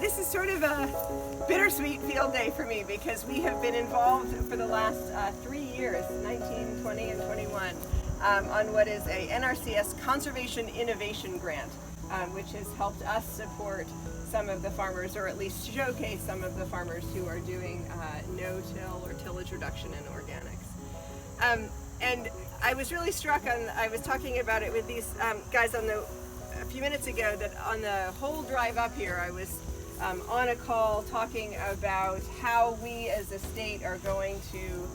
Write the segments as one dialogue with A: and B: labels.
A: this is sort of a bittersweet field day for me because we have been involved for the last 3 years, 19, 20, and 21, on what is a NRCS Conservation Innovation Grant, which has helped us support some of the farmers, or at least showcase some of the farmers who are doing no-till or tillage reduction in organics. And I was really struck I was talking about it with these guys a few minutes ago, that on the whole drive up here, I was on a call talking about how we as a state are going to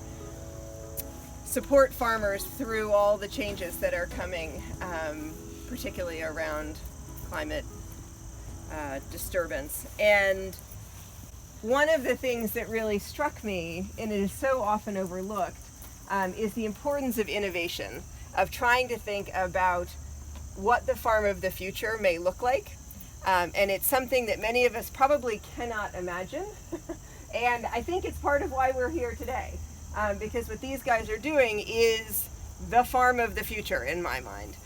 A: support farmers through all the changes that are coming, particularly around climate disturbance. And one of the things that really struck me, and it is so often overlooked, is the importance of innovation, of trying to think about what the farm of the future may look like. And it's something that many of us probably cannot imagine. And I think it's part of why we're here today, because what these guys are doing is the farm of the future in my mind.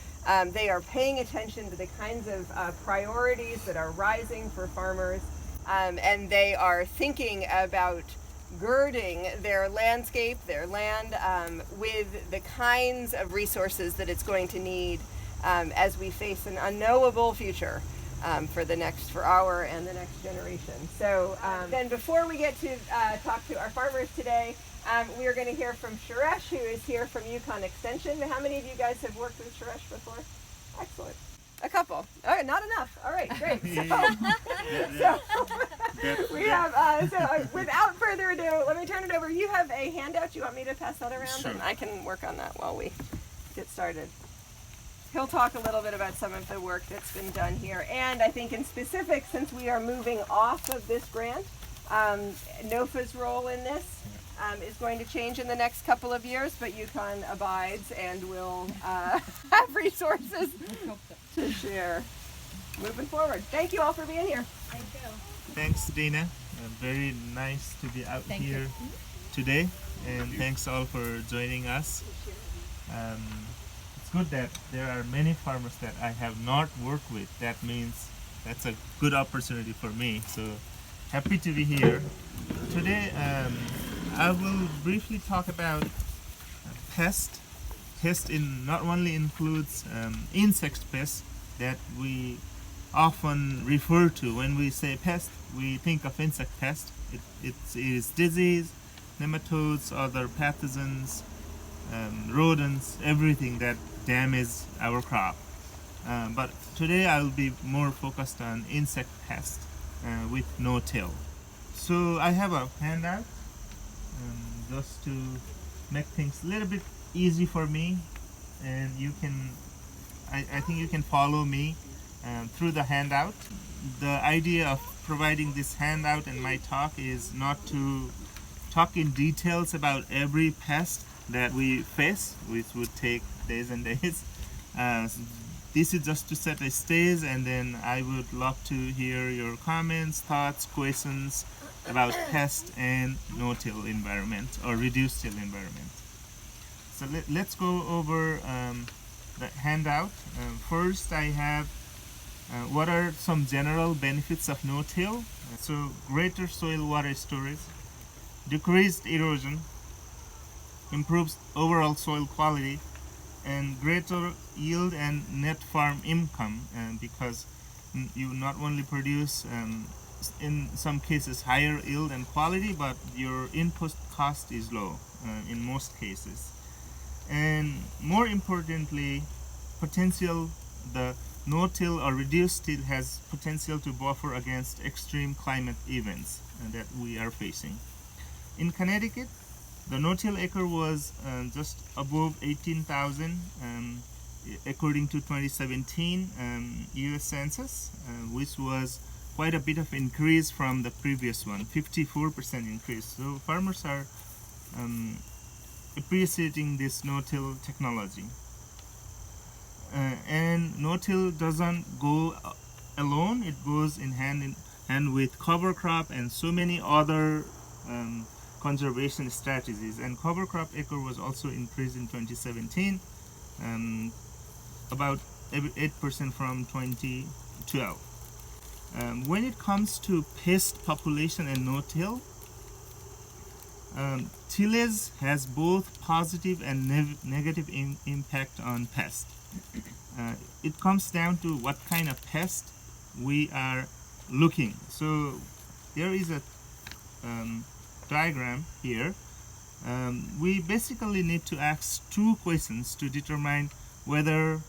A: They are paying attention to the kinds of priorities that are rising for farmers, and they are thinking about girding their landscape, their land, with the kinds of resources that it's going to need as we face an unknowable future for our and the next generation. So then before we get to talk to our farmers today, we are going to hear from Suresh, who is here from Yukon Extension. How many of you guys have worked with Suresh before? Excellent. A couple. All right, not enough. All right, great. So we have, without further ado, let me turn it over. You have a handout. You want me to pass that around?
B: Sure.
A: And I can work on that while we get started. He'll talk a little bit about some of the work that's been done here. And I think in specific, since we are moving off of this grant, NOFA's role in this is going to change in the next couple of years, but Yukon abides and will have resources to share moving forward. Thank you all for being here.
C: Thank you.
B: Thanks, Dana. Very nice to be out here today, and thanks all for joining us. It's good that there are many farmers that I have not worked with. That means that's a good opportunity for me. So happy to be here. Today I will briefly talk about pest. Pest not only includes insect pests that we often refer to. When we say pest, we think of insect pest. It is disease, nematodes, other pathogens, rodents, everything that damages our crop. But today I will be more focused on insect pest with no-till. So I have a handout just to make things a little bit easy for me, and you can, I think you can follow me through the handout. The idea of providing this handout in my talk is not to talk in details about every pest that we face, which would take days and days. This is just to set a stage, and then I would love to hear your comments, thoughts, questions about pest and no-till environment or reduced-till environment. So let's go over the handout. First, I have what are some general benefits of no-till. So greater soil water storage, decreased erosion, improves overall soil quality, and greater yield and net farm income, because you not only produce in some cases higher yield and quality, but your input cost is low in most cases. And more importantly, the no-till or reduced till has potential to buffer against extreme climate events that we are facing. In Connecticut, the no-till acre was just above 18,000 according to 2017 US Census, which was quite a bit of increase from the previous one, 54% increase. So farmers are appreciating this no-till technology. And no-till doesn't go alone, it goes in hand with cover crop and so many other conservation strategies. And cover crop acre was also increased in 2017, about 8% from 2012. When it comes to pest population and no-till, tillage has both positive and negative impact on pest. It comes down to what kind of pest we are looking. So there is a diagram here. We basically need to ask two questions to determine whether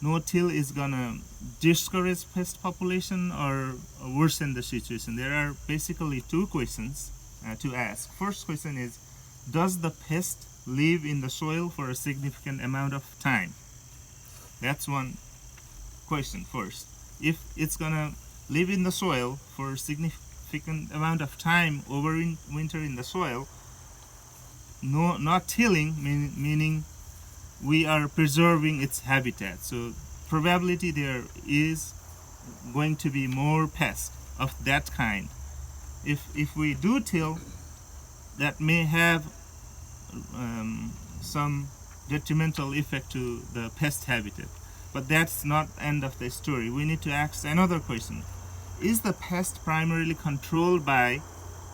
B: no-till is gonna discourage pest population or worsen the situation. There are basically two questions to ask. First question is, does the pest live in the soil for a significant amount of time? That's one question first. If it's gonna live in the soil for a significant amount of time over winter in the soil, not tilling, meaning we are preserving its habitat. So probability there is going to be more pests of that kind. If we do till, that may have some detrimental effect to the pest habitat. But that's not end of the story. We need to ask another question. Is the pest primarily controlled by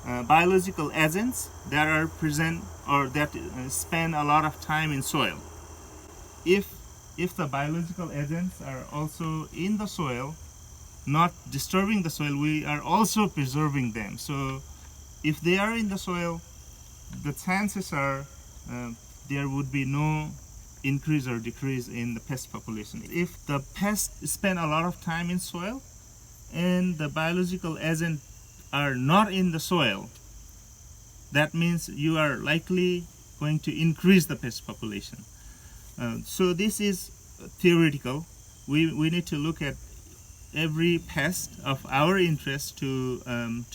B: biological agents that are present or that spend a lot of time in soil? If the biological agents are also in the soil, not disturbing the soil, we are also preserving them. So if they are in the soil, the chances are there would be no increase or decrease in the pest population. If the pests spend a lot of time in soil and the biological agents are not in the soil, that means you are likely going to increase the pest population. So this is theoretical. We need to look at every pest of our interest to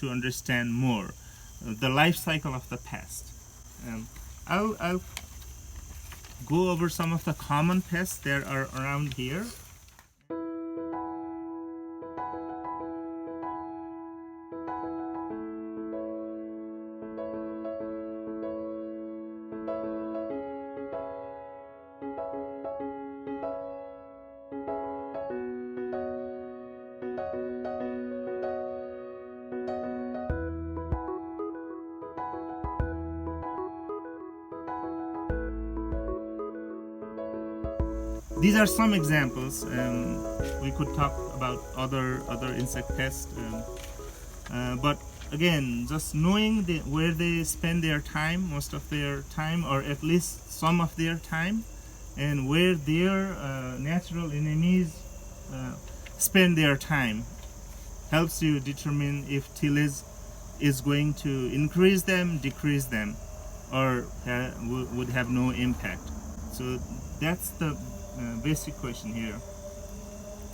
B: understand more the life cycle of the pest. I'll go over some of the common pests that are around here. These are some examples. We could talk about other insect pests, but again, just knowing where they spend their time, most of their time, or at least some of their time, and where their natural enemies spend their time, helps you determine if tillage is going to increase them, decrease them, or would have no impact. So that's the basic question here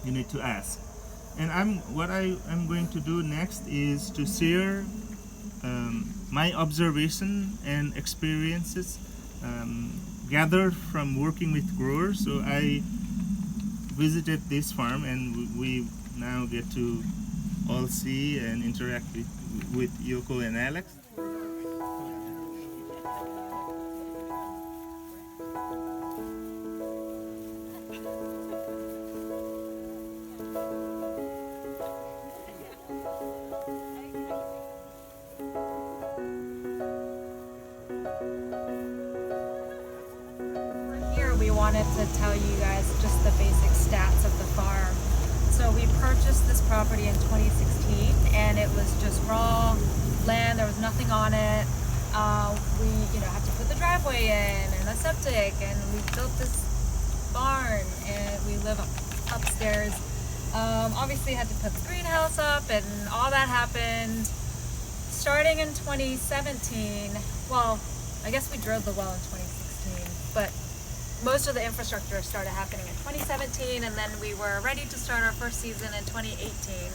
B: you need to ask. And what I'm going to do next is to share my observation and experiences gathered from working with growers. So I visited this farm, and we now get to all see and interact with Yoko and Alex.
C: We wanted to tell you guys just the basic stats of the farm. So we purchased this property in 2016, and it was just raw land. There was nothing on it. We, had to put the driveway in and a septic, and we built this barn, and we live upstairs. Obviously, had to put the greenhouse up, and all that happened starting in 2017. Well, I guess we drilled the well in 2016, but most of the infrastructure started happening in 2017, and then we were ready to start our first season in 2018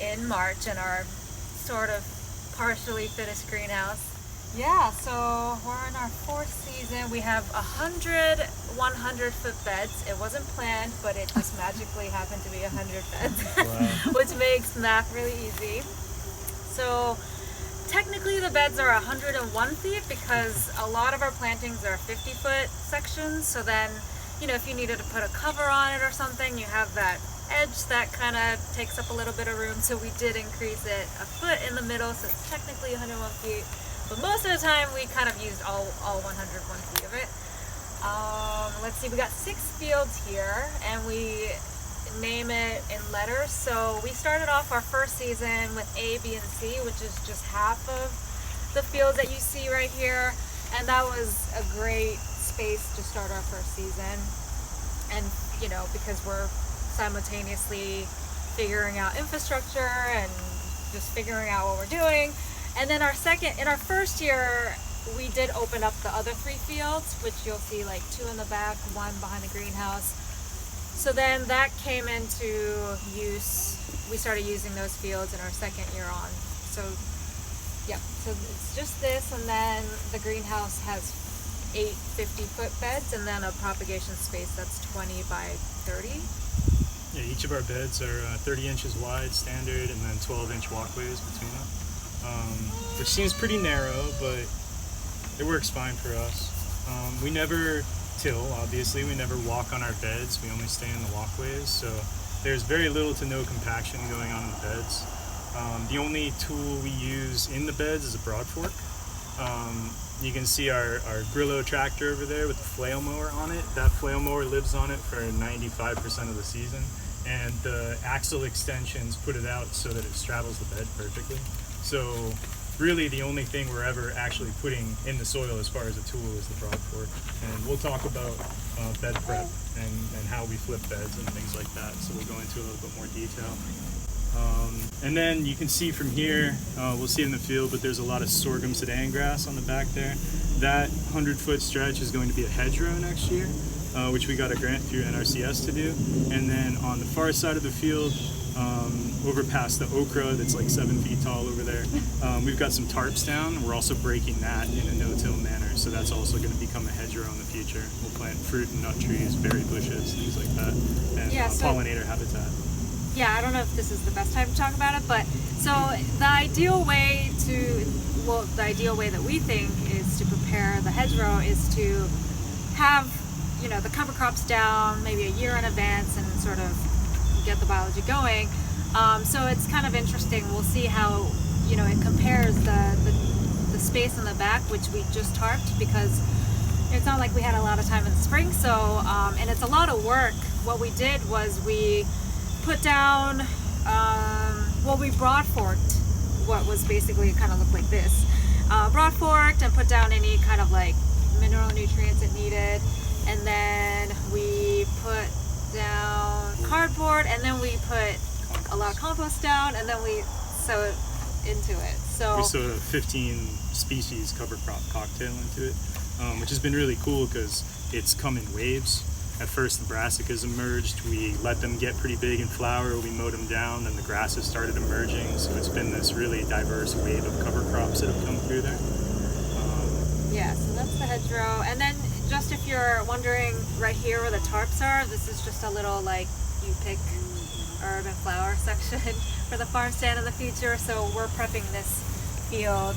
C: in March in our sort of partially finished greenhouse. Yeah, so we're in our fourth season. We have 100 100-foot beds. It wasn't planned, but it just magically happened to be 100 beds, wow. Which makes math really easy. So technically the beds are 101 feet because a lot of our plantings are 50-foot sections. So then, if you needed to put a cover on it or something, you have that edge that kind of takes up a little bit of room, so we did increase it a foot in the middle, so it's technically 101 feet. But most of the time we kind of used all 101 feet of it. Let's see, we got 6 fields here, and we name it in letters. So we started off our first season with A, B, and C, which is just half of the fields that you see right here. And that was a great space to start our first season. And, you know, because we're simultaneously figuring out infrastructure and just figuring out what we're doing. And then in our first year, we did open up the other 3 fields, which you'll see like 2 in the back, 1 behind the greenhouse. So then that came into use. We started using those fields in our second year on. So, yeah, so it's just this, and then the greenhouse has 8 50-foot beds, and then a propagation space that's 20 by 30.
D: Yeah, each of our beds are 30 inches wide, standard, and then 12-inch walkways between them, which seems pretty narrow, but it works fine for us. We never till, obviously. We never walk on our beds. We only stay in the walkways, so there's very little to no compaction going on in the beds. The only tool we use in the beds is a broad fork. You can see our Grillo tractor over there with the flail mower on it. That flail mower lives on it for 95% of the season, and the axle extensions put it out so that it straddles the bed perfectly. So really the only thing we're ever actually putting in the soil as far as a tool is the broad fork. And we'll talk about bed prep and how we flip beds and things like that, so we'll go into a little bit more detail. And then you can see from here, we'll see it in the field, but there's a lot of sorghum sedan grass on the back there. That 100-foot stretch is going to be a hedgerow next year, which we got a grant through NRCS to do. And then on the far side of the field, over past the okra that's like 7 feet tall over there, we've got some tarps down. We're also breaking that in a no-till manner, so that's also going to become a hedgerow in the future. We'll plant fruit and nut trees, berry bushes, things like that, and pollinator habitat.
C: Yeah, I don't know if this is the best time to talk about it, but so the ideal way that we think is to prepare the hedgerow is to have, you know, the cover crops down maybe a year in advance and sort of get the biology going. So it's kind of interesting. We'll see how, you know, it compares the space in the back, which we just tarped, because it's not like we had a lot of time in the spring. So, and it's a lot of work. What we did was we put down, we broad forked what was basically kind of looked like this. Broad forked and put down any kind of like mineral nutrients it needed. And then we put down cardboard, and then we put a lot of compost down, and then we sow it into it. So
D: we sowed a 15 species cover crop cocktail into it, which has been really cool because it's come in waves. At first the brassicas emerged, we let them get pretty big and flower, we mowed them down, then the grasses started emerging, so it's been this really diverse wave of cover crops that have come through there.
C: Yeah, so that's the hedgerow. And then just if you're wondering, right here where the tarps are, this is just a little like you pick herb and flower section for the farm stand in the future, so we're prepping this field.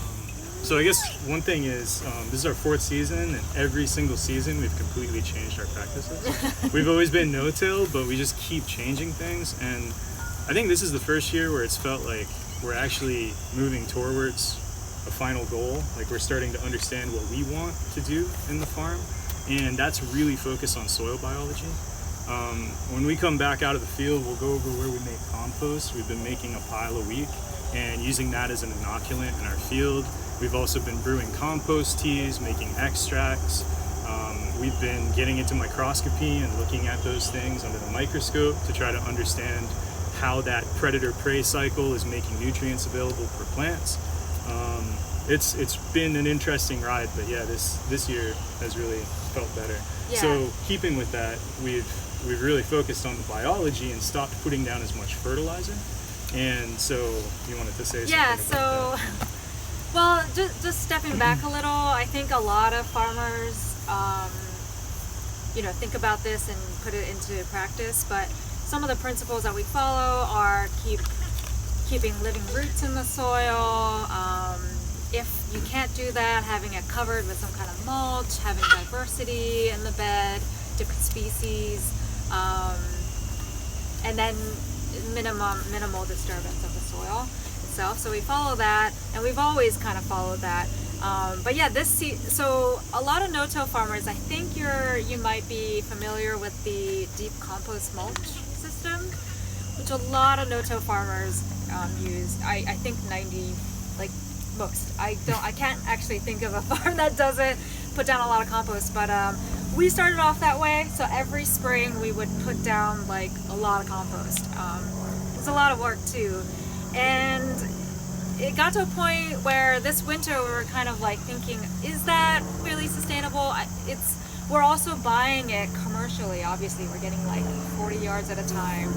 D: So I guess one thing is, this is our 4th season, and every single season we've completely changed our practices. We've always been no-till, but we just keep changing things, and I think this is the first year where it's felt like we're actually moving towards a final goal. Like we're starting to understand what we want to do in the farm, and that's really focused on soil biology. When we come back out of the field, we'll go over where we make compost. We've been making a pile a week and using that as an inoculant in our field. We've also been brewing compost teas, making extracts. We've been getting into microscopy and looking at those things under the microscope to try to understand how that predator-prey cycle is making nutrients available for plants. It's been an interesting ride, but yeah, this year has really felt better.
C: Yeah.
D: So keeping with that, we've really focused on the biology and stopped putting down as much fertilizer. And so you wanted to say something about that?
C: Well, just stepping back a little, I think a lot of farmers, think about this and put it into practice, but some of the principles that we follow are keeping living roots in the soil. If you can't do that, having it covered with some kind of mulch, having diversity in the bed, different species. and then minimal disturbance of the soil itself. So we follow that, and we've always kind of followed that. But yeah, so a lot of no-till farmers, I think you might be familiar with the deep compost mulch system, which a lot of no-till farmers use. I think 90, like most. I can't actually think of a farm that doesn't put down a lot of compost, but we started off that way. So every spring we would put down like a lot of compost. It's a lot of work too, and it got to a point where this winter we were kind of like thinking, is that really sustainable? We're also buying it commercially. Obviously, we're getting like 40 yards at a time,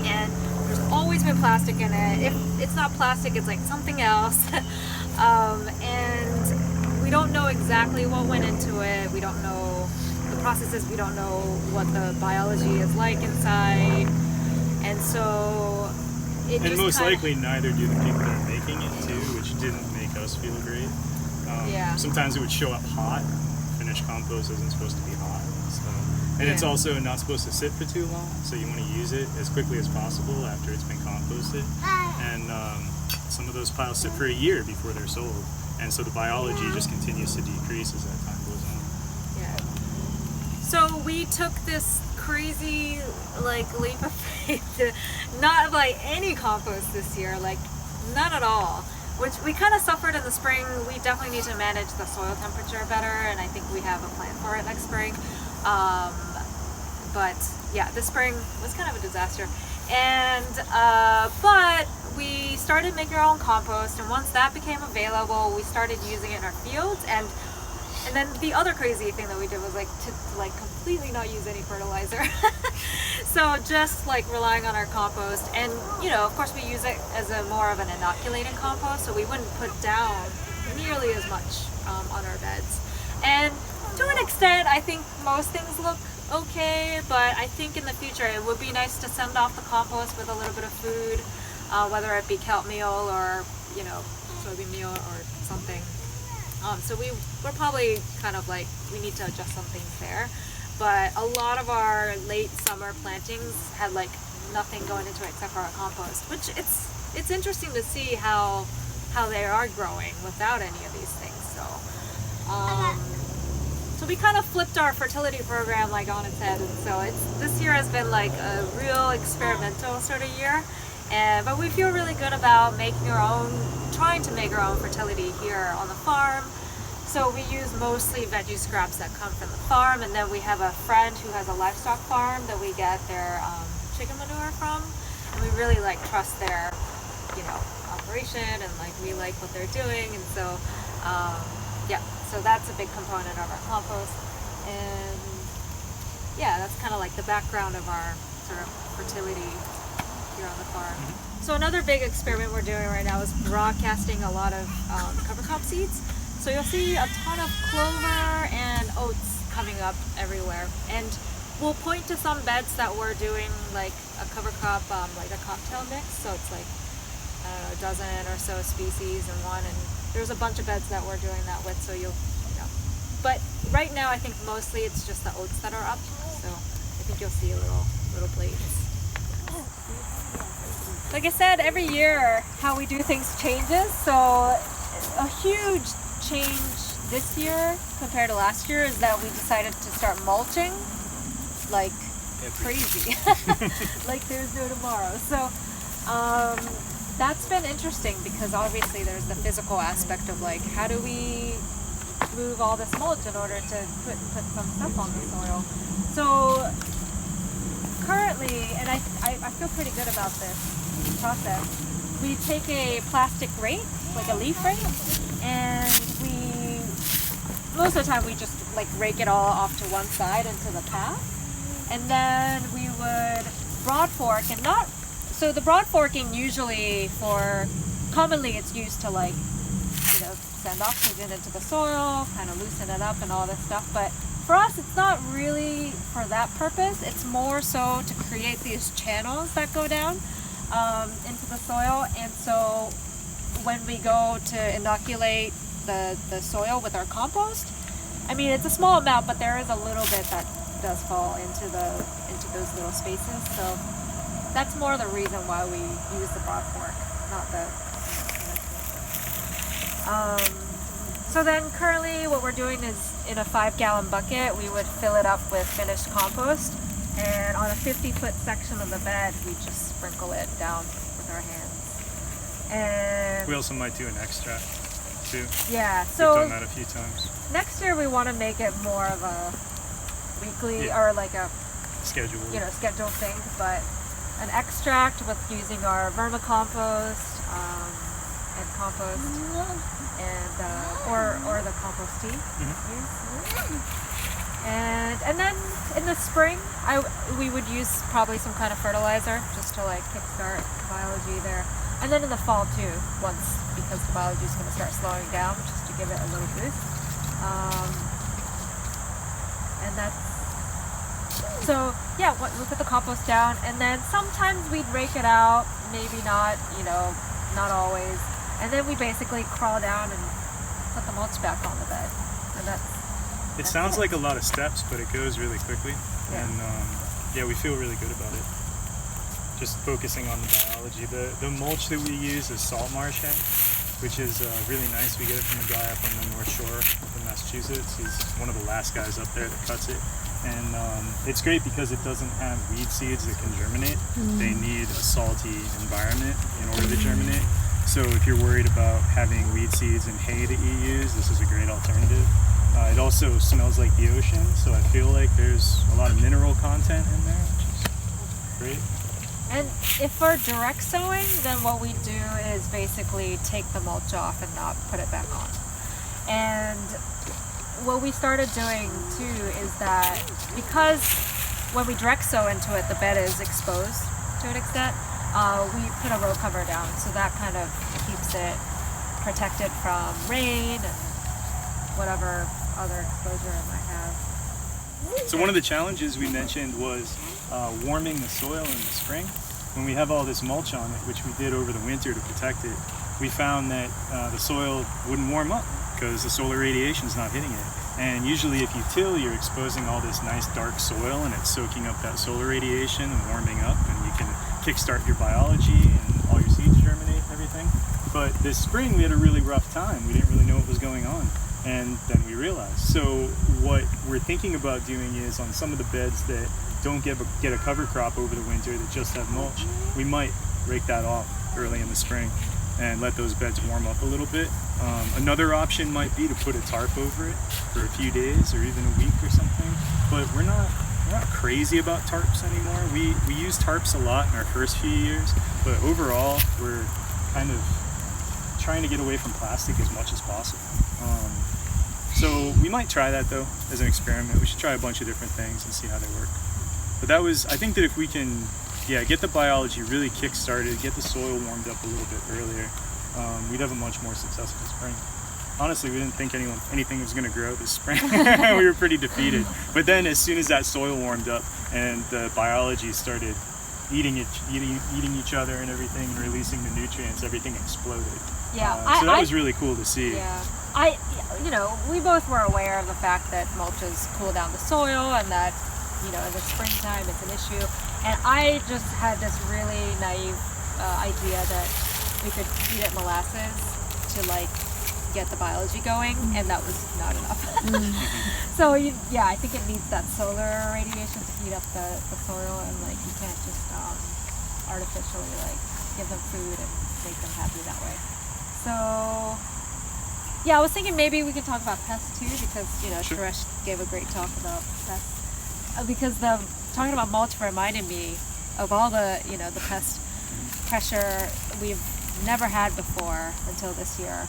C: and there's always been plastic in it. If it's not plastic, it's like something else. And we don't know exactly what went into it. We don't know the processes. We don't know what the biology is like inside, and so
D: and most likely neither do the people that are making it too, which didn't make us feel great. Sometimes it would show up hot. Finished compost isn't supposed to be hot, and it's also not supposed to sit for too long. So you want to use it as quickly as possible after it's been composted. And some of those piles sit for a year before they're sold, and so the biology just continues to decrease as that time goes on.
C: Yeah. So we took this crazy like leap of faith to not buy any compost this year, like none at all, which we kind of suffered in the spring. We definitely need to manage the soil temperature better, and I think we have a plan for it next spring. But yeah, this spring was kind of a disaster, and but we started making our own compost, and once that became available, we started using it in our fields. And then the other crazy thing that we did was like to completely not use any fertilizer. So just like relying on our compost, and of course we use it as a more of an inoculated compost, so we wouldn't put down nearly as much on our beds. And to an extent, I think most things look okay, but I think in the future it would be nice to send off the compost with a little bit of food, whether it be kelp meal or soybean meal or something. So we're probably kind of like, we need to adjust some things there. But a lot of our late summer plantings had like nothing going into it except for our compost, which it's interesting to see how they are growing without any of these things. So we kind of flipped our fertility program like on its head, and so this year has been like a real experimental sort of year. But we feel really good about trying to make our own fertility here on the farm. So we use mostly veggie scraps that come from the farm, and then we have a friend who has a livestock farm that we get their chicken manure from, and we really like trust their operation, and like we like what they're doing, and so so that's a big component of our compost. And yeah, that's kind of like the background of our sort of fertility here on the farm. So another big experiment we're doing right now is broadcasting a lot of cover crop seeds. So you'll see a ton of clover and oats coming up everywhere. And we'll point to some beds that we're doing like a cover crop, like a cocktail mix. So it's like, I don't know, a dozen or so species in one. And there's a bunch of beds that we're doing that with. So but right now I think mostly it's just the oats that are up. So I think you'll see little blades. Like I said, every year how we do things changes. So a huge change this year compared to last year is that we decided to start mulching like crazy. Like there's no tomorrow. So that's been interesting because obviously there's the physical aspect of like, how do we move all this mulch in order to put some stuff on the soil. So currently, and I feel pretty good about this process, we take a plastic rake, like a leaf rake, and most of the time we just like rake it all off to one side into the path, and then we would broad fork, so the broad forking usually commonly it's used to like, send oxygen into the soil, kind of loosen it up and all this stuff, but for us it's not really for that purpose. It's more so to create these channels that go down into the soil. And so when we go to inoculate the soil with our compost, I mean it's a small amount, but there is a little bit that does fall into those little spaces. So that's more the reason why we use the broad fork, not the. So then currently what we're doing is in a 5-gallon bucket, we would fill it up with finished compost, and on a 50-foot section of the bed, we just sprinkle it down with our hands. And
D: We also might do an extract too.
C: yeah,
D: We've
C: so
D: done that a few times.
C: next year we want to make it more of a weekly
D: Yeah.
C: or like a
D: Schedule.
C: scheduled thing, but an extract with using our vermicompost and compost and or the compost tea. And then in the spring we would use probably some kind of fertilizer just to like kickstart biology there. And then in the fall too, because the biology is going to start slowing down, just to give it a little boost. And that's so yeah. We put the compost down, and then sometimes we'd rake it out, maybe not, not always. And then we basically crawl down and put the mulch back on the bed, and
D: It sounds like a lot of steps, but it goes really quickly,
C: Yeah.
D: and we feel really good about it. Just focusing on the biology. The mulch that we use is salt marsh hay, which is really nice. We get it from a guy up on the North Shore of Massachusetts. He's one of the last guys up there that cuts it, and it's great because it doesn't have weed seeds that can germinate. They need a salty environment in order to germinate. So if you're worried about having weed seeds and hay that you use, this is a great alternative. It also smells like the ocean, so I feel like there's a lot of mineral content in there, which is great.
C: And if we're direct sowing, then what we do is basically take the mulch off and not put it back on. And what we started doing too is that because when we direct sow into it, the bed is exposed to an extent, we put a row cover down, so that kind of keeps it protected from rain and whatever other exposure it might have.
D: So one of the challenges we mentioned was warming the soil in the spring. When we have all this mulch on it, which we did over the winter to protect it, we found that the soil wouldn't warm up because the solar radiation is not hitting it. And usually if you till, you're exposing all this nice dark soil and it's soaking up that solar radiation and warming up, and you can kickstart your biology and all your seeds germinate and everything. But this spring we had a really rough time. We didn't really know what was going on. And then we realized. So what we're thinking about doing is on some of the beds that don't get a cover crop over the winter that just have mulch, we might rake that off early in the spring and let those beds warm up a little bit. Another option might be to put a tarp over it for a few days or even a week or something. But we're not crazy about tarps anymore. We used tarps a lot in our first few years, but overall we're kind of trying to get away from plastic as much as possible. So we might try that though as an experiment. We should try a bunch of different things and see how they work. But I think that if we can, get the biology really kick-started, get the soil warmed up a little bit earlier, we'd have a much more successful spring. Honestly, we didn't think anything was going to grow this spring. We were pretty defeated. But then as soon as that soil warmed up and the biology started eating each other and everything, and releasing the nutrients, everything exploded.
C: Yeah,
D: so that was really cool to see.
C: Yeah, we both were aware of the fact that mulches cool down the soil and that, in the springtime it's an issue. And I just had this really naive idea that we could feed it molasses to get the biology going, and that was not enough. So I think it needs that solar radiation to heat up the soil, and you can't just artificially give them food and make them happy that way. So I was thinking maybe we could talk about pests too, because
D: Sure.
C: Suresh gave a great talk about pests. Because talking about mulch reminded me of all the the pest pressure we've never had before until this year.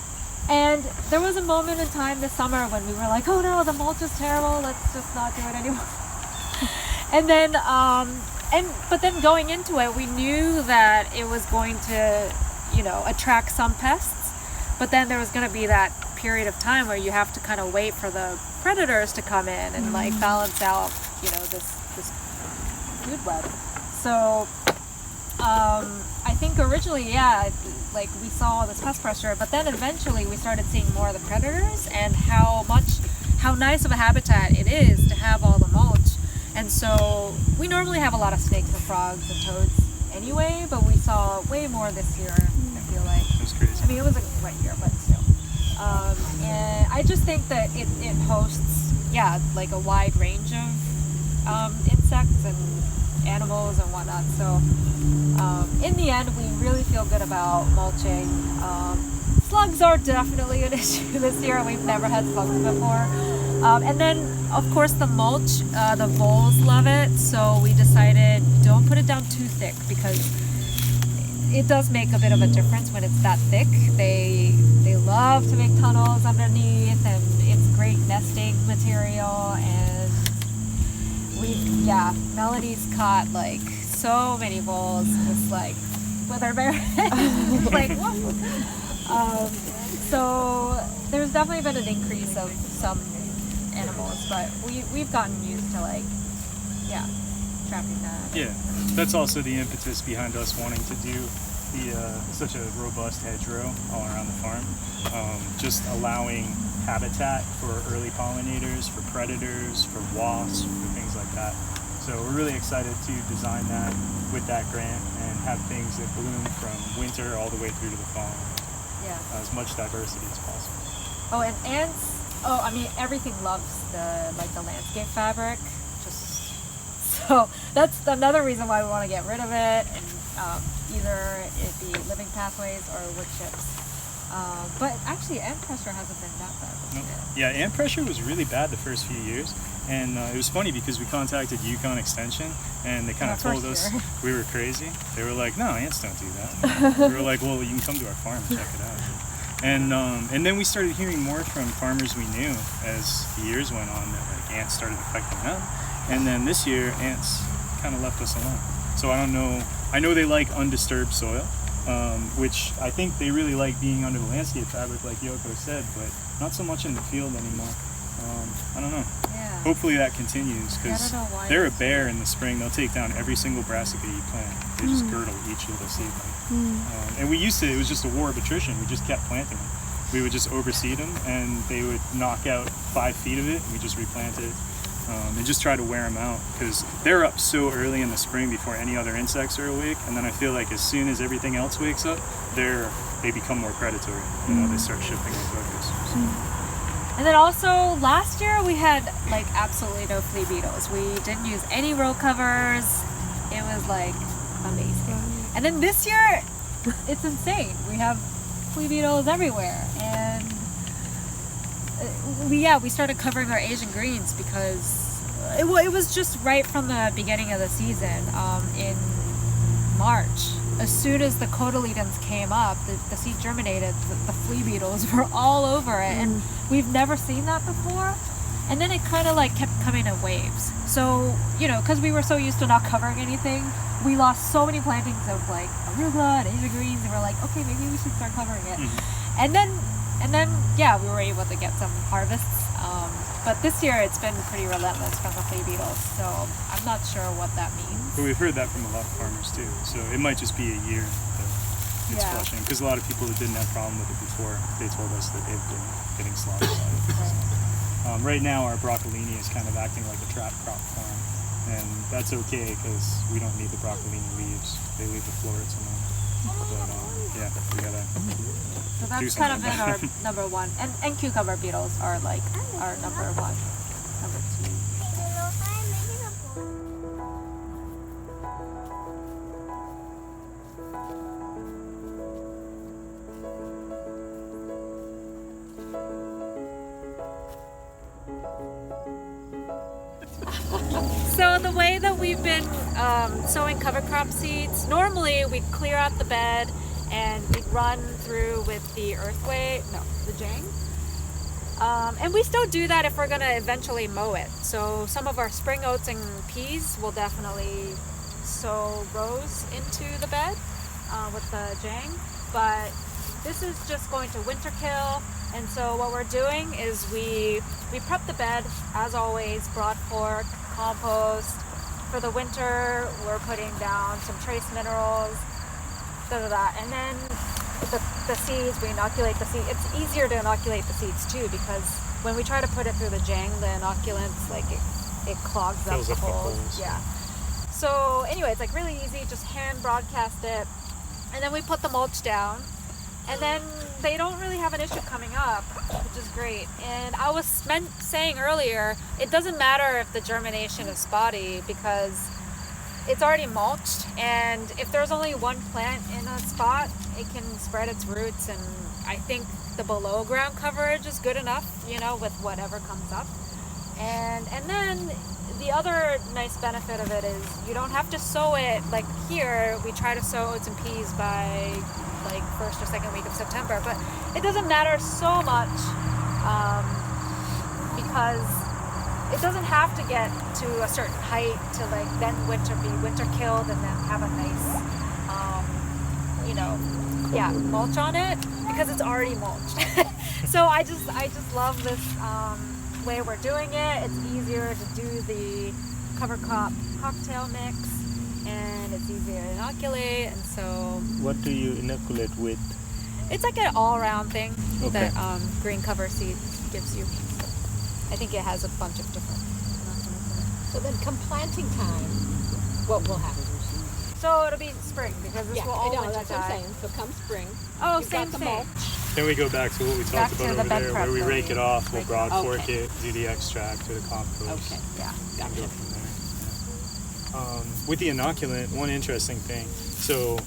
C: And there was a moment in time this summer when we were like, oh no, the mulch is terrible, let's just not do it anymore. And then but then going into it, we knew that it was going to attract some pests, but then there was going to be that period of time where you have to kind of wait for the predators to come in and balance out this food web. So I think originally we saw this pest pressure, but then eventually we started seeing more of the predators and how nice of a habitat it is to have all the mulch. And so we normally have a lot of snakes and frogs and toads anyway, but we saw way more this year, I feel like.
D: It was crazy.
C: I mean, it was a wet year, but still. And I just think that it hosts, like a wide range of insects and animals and whatnot. So in the end, we really feel good about mulching. Slugs are definitely an issue this year. We've never had slugs before. And then, of course, the mulch, the voles love it. So we decided don't put it down too thick because it does make a bit of a difference when it's that thick. They love to make tunnels underneath, and it's great nesting material. And Melody's caught like so many voles just like with her bare hands. Like, whoa. So there's definitely been an increase of some animals, but we've gotten used to trapping that.
D: Yeah, that's also the impetus behind us wanting to do such a robust hedgerow all around the farm. Just allowing habitat for early pollinators, for predators, for wasps, for things like that. So we're really excited to design that with that grant and have things that bloom from winter all the way through to the fall.
C: Yeah.
D: As much diversity as possible.
C: Oh, and ants. Oh, I mean, everything loves the landscape fabric. So that's another reason why we want to get rid of it, and either it be living pathways or wood chips. But actually, ant pressure hasn't been that bad this year.
D: Yeah, ant pressure was really bad the first few years, and it was funny because we contacted Yukon Extension, and they kind of told us we were crazy. They were like, "No, ants don't do that." We were like, "Well, you can come to our farm and check it out." And then we started hearing more from farmers we knew as the years went on that like ants started affecting them. And then this year, ants kind of left us alone. So I don't know. I know they like undisturbed soil, which I think they really like being under the landscape fabric, like Yoko said, but not so much in the field anymore. I don't know.
C: Yeah.
D: Hopefully that continues, because they're a bear in the spring. They'll take down every single brassica you plant. They just girdle each little seedling. And we used to, it was just a war of attrition. We just kept planting them. We would just overseed them, and they would knock out 5 feet of it, and we just replant it. And just try to wear them out, because they're up so early in the spring before any other insects are awake, and then I feel like as soon as everything else wakes up, they become more predatory. You know, they start shifting their focus.
C: And then also last year we had like absolutely no flea beetles. We didn't use any row covers. It was like amazing. And then this year, it's insane. We have flea beetles everywhere, and we started covering our Asian greens because it was just right from the beginning of the season. In March, as soon as the cotyledons came up, the seed germinated, the flea beetles were all over it, and we've never seen that before. And then it kind of like kept coming in waves. So, you know, because we were so used to not covering anything, we lost so many plantings of like arugula and Asian greens, and we're like, okay, maybe we should start covering it. And then we were able to get some harvests. But this year it's been pretty relentless from the flea beetles, so I'm not sure what that means.
D: But we've heard that from a lot of farmers too, so it might just be a year that it's flushing, because a lot of people who didn't have problem with it before, they told us that they've been getting slaughtered by it. Right now our broccolini is kind of acting like a trap crop farm, and that's okay because we don't need the broccolini leaves. They leave the florets alone. But we gotta
C: So that's kind of been our number one. And cucumber beetles are like our number one, number two. So the way that we've been sowing cover crop seeds, normally we'd clear out the bed and we'd run through with the the jang. And we still do that if we're gonna eventually mow it. So some of our spring oats and peas will definitely sow rows into the bed with the jang. But this is just going to winter kill. And so what we're doing is we prep the bed, as always, broadfork, compost. For the winter, we're putting down some trace minerals, and then the seeds, we inoculate the seed. It's easier to inoculate the seeds too, because when we try to put it through the jang, the inoculants, like it clogs up the holes. Yeah. So anyway, it's like really easy, just hand broadcast it. And then we put the mulch down. And then they don't really have an issue coming up, which is great. And I was saying earlier, it doesn't matter if the germination is spotty because it's already mulched, and if there's only one plant in a spot, it can spread its roots, and I think the below ground coverage is good enough, you know, with whatever comes up. And then the other nice benefit of it is you don't have to sow it. Like here, we try to sow oats and peas by like first or second week of September, but it doesn't matter so much because it doesn't have to get to a certain height to like then be winter killed and then have a nice, mulch on it because it's already mulched. So I just love this way we're doing it. It's easier to do the cover crop cocktail mix, and it's easier to inoculate. And so,
B: What do you inoculate with?
C: it's like an all-around thing
B: Okay.
C: that green cover seed gives you. I think it has a bunch of different inoculants in it.
E: So then come planting time, what will happen?
C: So it'll be spring because this will all winter
E: that's what I'm
C: die.
E: saying. So come spring.
C: Oh,
E: You've
C: same
E: got the
C: thing.
E: mulch.
D: Then we go back to what we
C: Back
D: talked
C: to
D: about
C: the
D: over
C: bed
D: there,
C: prep
D: where we
C: that
D: rake
C: we
D: it off, we'll
C: rake
D: broad
E: off.
D: fork
E: Okay.
D: it, do the extract, do the compost.
E: Okay.
C: Yeah.
D: And go
E: Gotcha.
D: from there. Yeah. With the inoculant, one interesting thing. So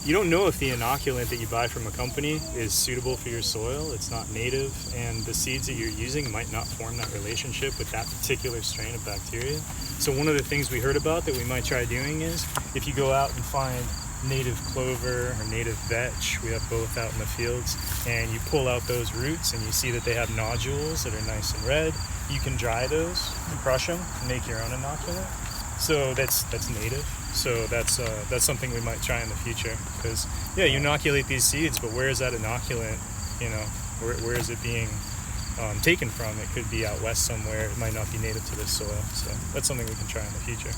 D: you don't know if the inoculant that you buy from a company is suitable for your soil. It's not native, and the seeds that you're using might not form that relationship with that particular strain of bacteria. So one of the things we heard about that we might try doing is if you go out and find native clover or native vetch, we have both out in the fields, and you pull out those roots and you see that they have nodules that are nice and red, you can dry those and crush them and make your own inoculant. So that's native. So that's something we might try in the future, because you inoculate these seeds, but where is that inoculant? You know, where is it being taken from? It could be out west somewhere. It might not be native to this soil. So that's something we can try in the future.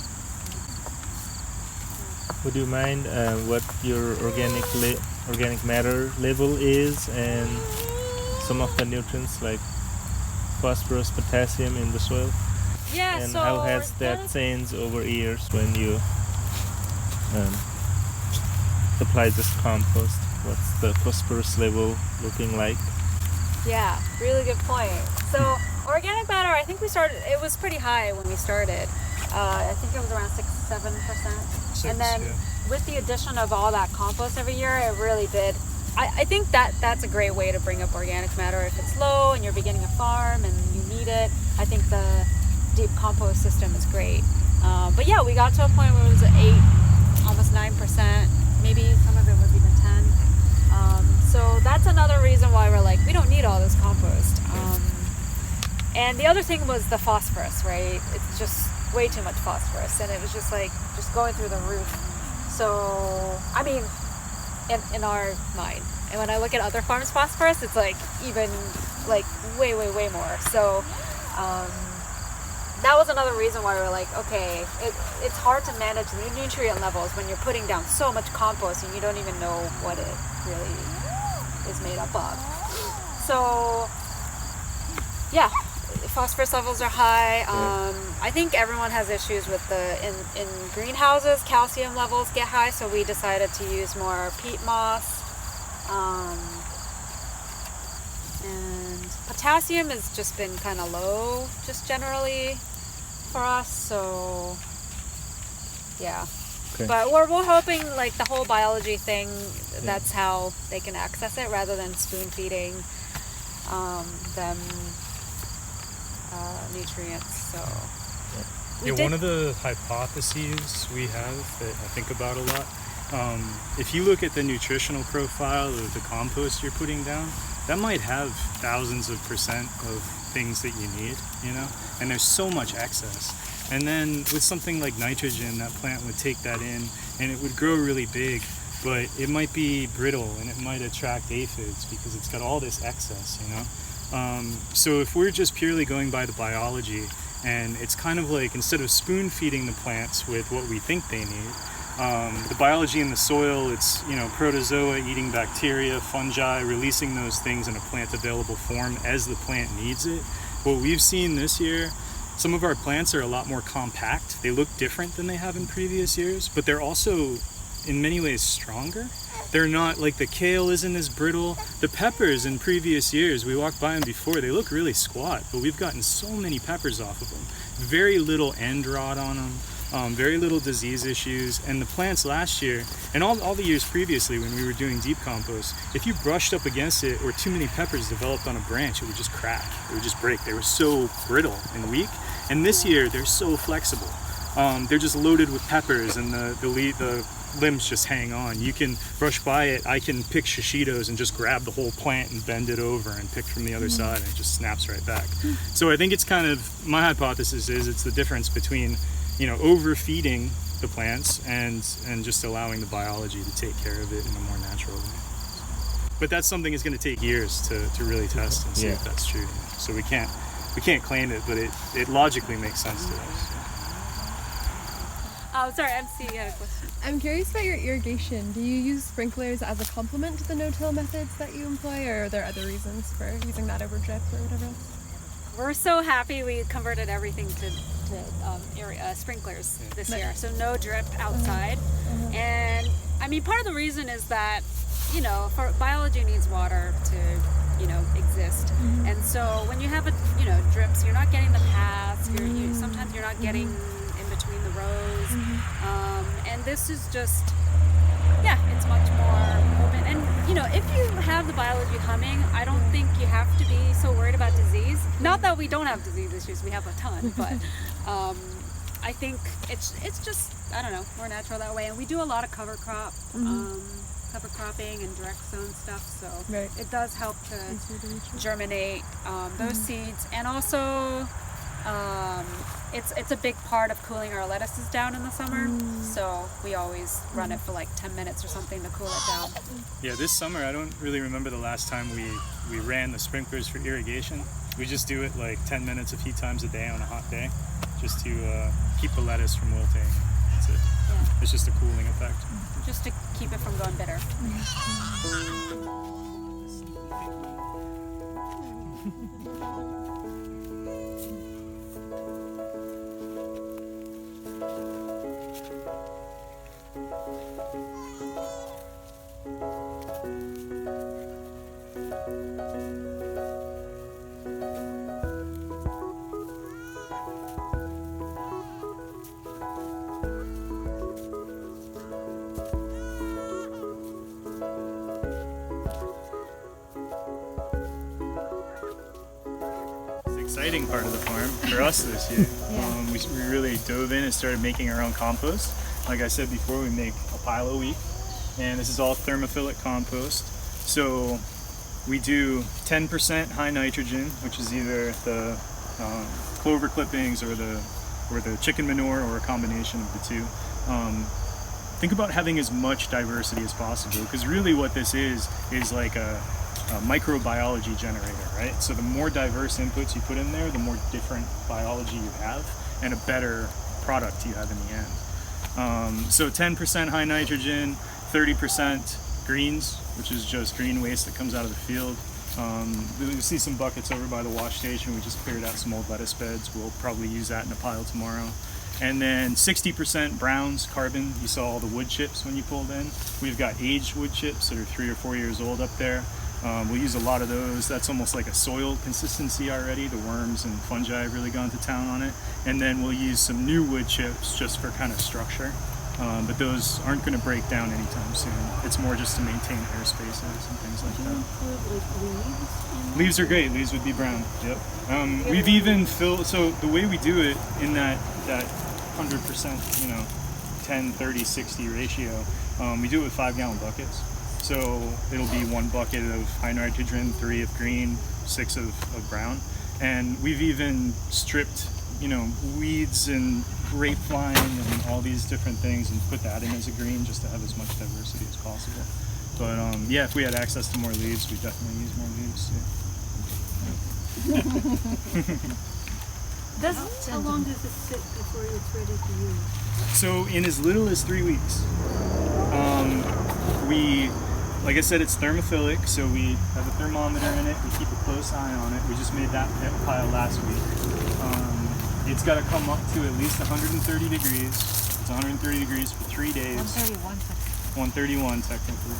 B: Would you mind what your organic matter level is and some of the nutrients like phosphorus, potassium in the soil?
C: Yeah.
B: And
C: so
B: how has that changed over years when you apply this compost? What's the phosphorus level looking like?
C: Yeah, really good point. So organic matter, I think it was pretty high when we started. I think it was around 6-7%. And then with the addition of all that compost every year, it really did. I think that's a great way to bring up organic matter. If it's low and you're beginning a farm and you need it, I think the deep compost system is great. But yeah, we got to a point where it was 8, almost 9%. Maybe some of it was even 10. So that's another reason why we're like, we don't need all this compost. And the other thing was the phosphorus, right? It's just way too much phosphorus, and it was just going through the roof. So, I mean, in our mind, and when I look at other farms' phosphorus, it's like even like way more. So that was another reason why we're like, okay, it's hard to manage the nutrient levels when you're putting down so much compost and you don't even know what it really is made up of. So yeah, phosphorus levels are high. I think everyone has issues with in greenhouses, calcium levels get high, so we decided to use more peat moss. And potassium has just been kind of low, just generally for us. So yeah.
B: Okay.
C: But we're hoping like the whole biology thing, that's how they can access it rather than spoon feeding them nutrients. So
D: One of the hypotheses we have that I think about a lot, if you look at the nutritional profile of the compost you're putting down, that might have thousands of % of things that you need, you know, and there's so much excess. And then with something like nitrogen, that plant would take that in and it would grow really big, but it might be brittle and it might attract aphids because it's got all this excess, you know. So if we're just purely going by the biology, and it's kind of like instead of spoon feeding the plants with what we think they need, the biology in the soil, it's, you know, protozoa eating bacteria, fungi, releasing those things in a plant available form as the plant needs it. What we've seen this year Some of our plants are a lot more compact. They look different than they have in previous years, but they're also in many ways stronger. They're not like the kale isn't as brittle. The peppers in previous years, we walked by them before, they look really squat, but we've gotten so many peppers off of them. Very little end rot on them, very little disease issues. And the plants last year, and all the years previously when we were doing deep compost, if you brushed up against it or too many peppers developed on a branch, it would just crack, it would just break. They were so brittle and weak. And this year, they're so flexible. They're just loaded with peppers, and the limbs just hang on. You can brush by it. I can pick shishitos and just grab the whole plant and bend it over and pick from the other side, and it just snaps right back. So I think it's kind of, my hypothesis is it's the difference between, overfeeding the plants and just allowing the biology to take care of it in a more natural way. But that's something that's going to take years to really test and see if that's true. So we can't claim it, but it logically makes sense to us.
C: Oh, sorry, MC, you had a question.
F: I'm curious about your irrigation. Do you use sprinklers as a complement to the no-till methods that you employ, or are there other reasons for using that over drip or whatever else?
C: We're so happy we converted everything to sprinklers this year, so no drip outside. And I mean, part of the reason is that, for biology needs water to, exist. And so when you have drips, you're not getting the paths. Sometimes you're not getting in between the rows. And this is just, it's much more open. And if you have the biology humming, I don't think you have to be so worried about disease. Not that we don't have disease issues, we have a ton, but I think it's just, I don't know, more natural that way. And we do a lot of cover cropping and direct sown stuff, so it does help to germinate those seeds. And also it's a big part of cooling our lettuces down in the summer, so we always run it for like 10 minutes or something to cool it down.
D: Yeah, this summer I don't really remember the last time we ran the sprinklers for irrigation. We just do it like 10 minutes a few times a day on a hot day, just to keep the lettuce from wilting. That's it.
C: Yeah.
D: It's just a cooling effect.
C: Just to keep it from going bitter.
D: Exciting part of the farm for us this year. We really dove in and started making our own compost. Like I said before, we make a pile a week, and this is all thermophilic compost. So we do 10% high nitrogen, which is either the clover clippings or the chicken manure, or a combination of the two. Think about having as much diversity as possible, because really what this is like a microbiology generator, right? So the more diverse inputs you put in there, the more different biology you have, and a better product you have in the end. So 10% high nitrogen, 30% greens, which is just green waste that comes out of the field. You see some buckets over by the wash station. We just cleared out some old lettuce beds. We'll probably use that in a pile tomorrow. And then 60% browns, carbon. You saw all the wood chips when you pulled in. We've got aged wood chips that are 3 or 4 years old up there. We'll use a lot of those. That's almost like a soil consistency already. The worms and fungi have really gone to town on it. And then we'll use some new wood chips just for kind of structure. But those aren't going to break down anytime soon. It's more just to maintain air spaces and things like that. Leaves are great. Leaves would be brown. Yep. We've even filled, so the way we do it in that 100%, 10, 30, 60 ratio, we do it with 5-gallon buckets. So it'll be 1 bucket of high nitrogen, 3 of green, 6 of brown. And we've even stripped, weeds and grapevine and all these different things and put that in as a green, just to have as much diversity as possible. But if we had access to more leaves, we'd definitely use more leaves too.
G: How long does it sit before it's ready to use?
D: So in as little as 3 weeks. Like I said, it's thermophilic, so we have a thermometer in it. We keep a close eye on it. We just made that pile last week. It's got to come up to at least 130 degrees. It's 130 degrees for 3 days. 131 technically.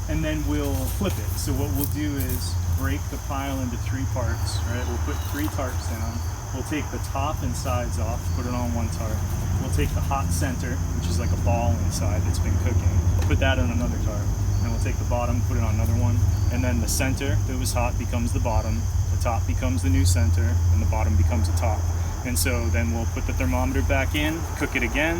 D: And then we'll flip it. So what we'll do is break the pile into 3 parts, right? We'll put 3 tarps down. We'll take the top and sides off, put it on one tarp. We'll take the hot center, which is like a ball inside that's been cooking, put that on another tarp. And we'll take the bottom, put it on another one. And then the center that was hot becomes the bottom, the top becomes the new center, and the bottom becomes the top. And so then we'll put the thermometer back in, cook it again,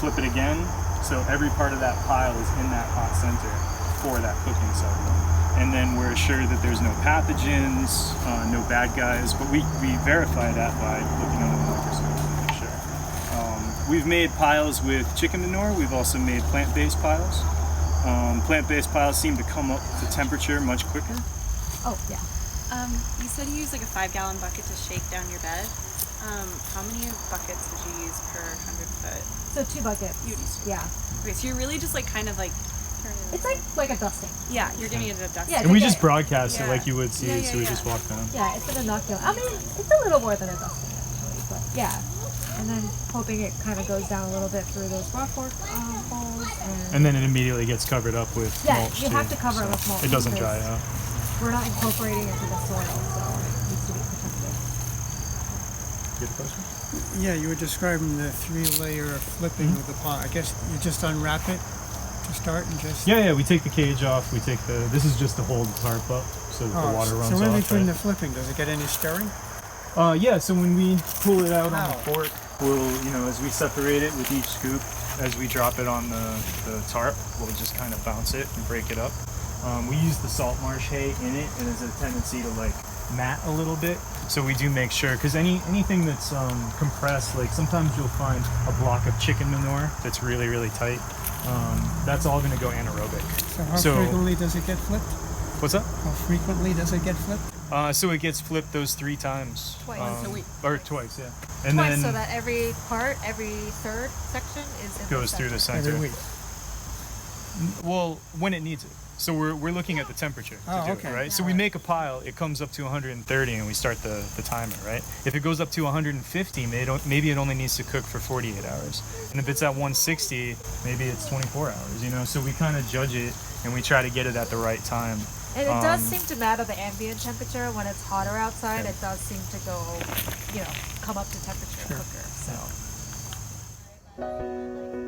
D: flip it again. So every part of that pile is in that hot center for that cooking cycle. And then we're assured that there's no pathogens, no bad guys, but we verify that by looking under the microscope to make sure. We've made piles with chicken manure. We've also made plant-based piles. Plant-based piles seem to come up to temperature much quicker.
C: Oh, yeah.
H: You said you use like a 5-gallon bucket to shake down your bed. How many buckets would you use per 100 foot?
C: So 2 buckets.
H: You would use 2.
C: Yeah.
H: Okay, so you're really just like kind of like
C: It's like a dusting.
H: yeah, you're giving it a dust.
C: Yeah,
D: And we
C: yeah.
D: just broadcast it
H: Yeah.
D: like you would see,
H: Yeah,
D: so we
H: yeah.
D: just walk down.
C: Yeah, it's an inoculant. I mean, it's a little more than a dusting actually, but yeah. And then hoping it kind of goes down a little bit through those rock fork holes.
D: And then it immediately gets covered up with
C: Yeah,
D: mulch
C: you have
D: too,
C: to cover
D: so
C: it with mulch
D: it doesn't
C: because
D: dry out.
C: we're not incorporating into the soil, so it needs to be protected.
D: You have a question?
I: Yeah, you were describing the 3-layer flipping of the pot. I guess you just unwrap it to start and just...
D: Yeah, we take the cage off. We take this is just to hold the tarp up so that the water runs
I: so in
D: off.
I: between
D: right?
I: the flipping, does it get any stirring?
D: Yeah, so when we pull it out on
I: Wow.
D: the fork, we'll, as we separate it with each scoop, as we drop it on the tarp, we'll just kind of bounce it and break it up. We use the salt marsh hay in it, and it has a tendency to like mat a little bit. So we do make sure, because anything that's compressed, like sometimes you'll find a block of chicken manure that's really, really tight. That's all going to go anaerobic.
I: So how
D: So-
I: frequently does it get flipped?
D: What's that?
I: How frequently does it get flipped?
D: So it gets flipped those 3 times.
C: Twice.
H: Once a week.
D: Or twice, yeah. And
C: Twice,
D: then
C: so that every part, every third section is in
D: goes through the center.
I: Every week.
D: Well, when it needs it. So we're looking at the temperature to
I: Oh,
D: do
I: okay.
D: it, right? So we make a pile, it comes up to 130 and we start the timer, right? If it goes up to 150, maybe it only needs to cook for 48 hours. And if it's at 160, maybe it's 24 hours, So we kind of judge it and we try to get it at the right time.
C: And it does seem to matter the ambient temperature. When it's hotter outside,
D: Yeah.
C: it does seem to go, come up to temperature quicker. So.